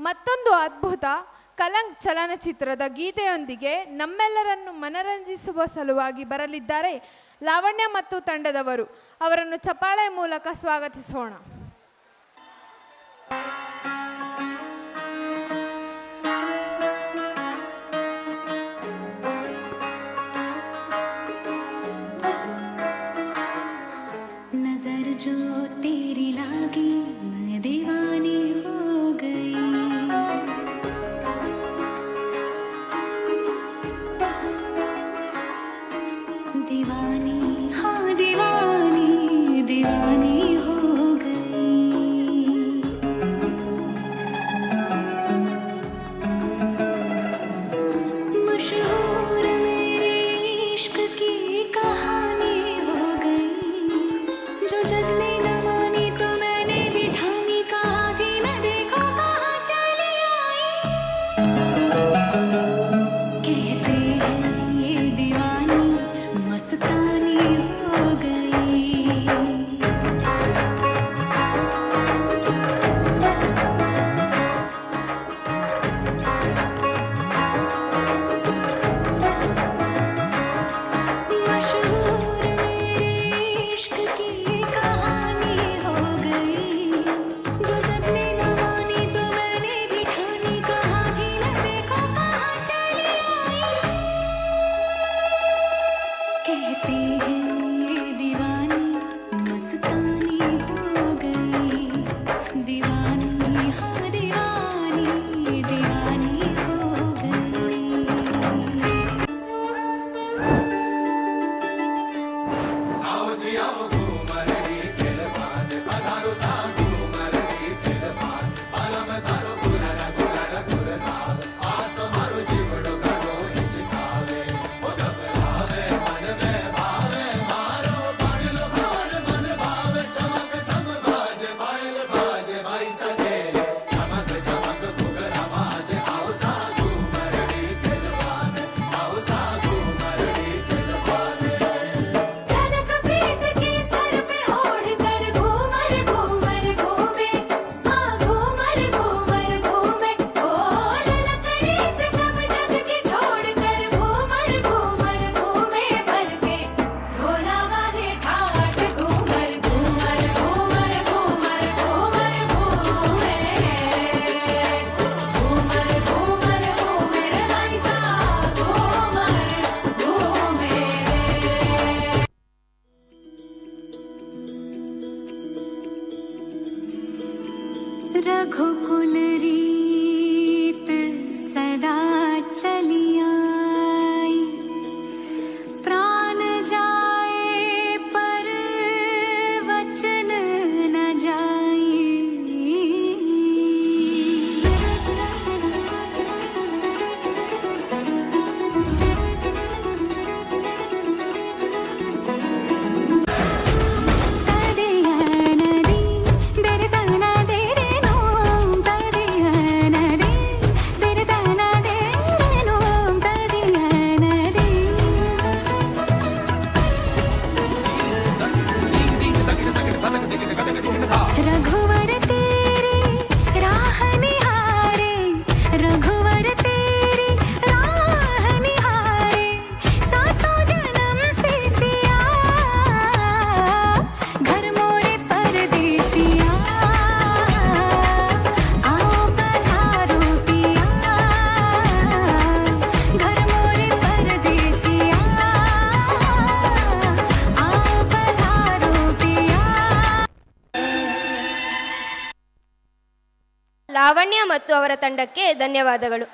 ಮತ್ತೊಂದು ಅದ್ಭುತ ಕಲಂಕ್ ಚಲನಚಿತ್ರದ ಗೀತೆಯೊಂದಿಗೆ ನಮ್ಮೆಲ್ಲರನ್ನು ಮನರಂಜಿಸುವ ಸಲುವಾಗಿ ಬರಲಿದ್ದಾರೆ ಲಾವಣ್ಯ ಮತ್ತು ತಂಡದವರು. ಅವರನ್ನು ಚಪ್ಪಾಳೆ ಮೂಲಕ ಸ್ವಾಗತಿಸೋಣ. नजर जो तेरी लागी मैं दीवानी हो गई, दीवानी हाँ दीवानी दीवानी हो गई। मशहूर मेरे इश्क की कहानी हो गई, जो जग ने न मानी तो मैंने भी ठानी, कहा थी न देखो कहाँ चली आई। कहते हैं ये दीवानी मस्तानी हो गई। मशहूर मेरे इश्क की कहानी हो गई, जो जग ने न मानी तो मैंने भी ठानी, कहा थी न देखो कहाँ चली आई। कहते हैं ये दीवानी मस्तानी हो गई, दीवानी हाँ दीवानी दीवानी हो गई। कनक प्रीत के सर पे ओढ़ कर घूमर घूमर घूमे, हाँ घूमर घूमर घूमे। ओ ललक रीत सब जग की छोड़ कर घूमर घूमर घूमे, भर के ढोला वाले ठाठ घूमर घूमर घूमर घूमर घूमर घूमे, घूमर घूमर घूमर भाई सा घूमर घूमे। रघुकुल रीत सदा चली आई, प्राण जाए पर वचन न जाए। तदिया नदी दर तना दे रे नोम, तदिया नदी दर तना दे रे नोम, तदिया नदी। रघुवर तेरी राह निहारे, रघुवर तेरी राह निहारे, सातों जन्म से सिया, घर मोरे परदेसिया। आओ पधारो पिया, घर मोरे परदेसिया। आओ पधारो पिया। ಲಾವಣ್ಯ ಮತ್ತು ಅವರ ತಂಡಕ್ಕೆ ಧನ್ಯವಾದಗಳು.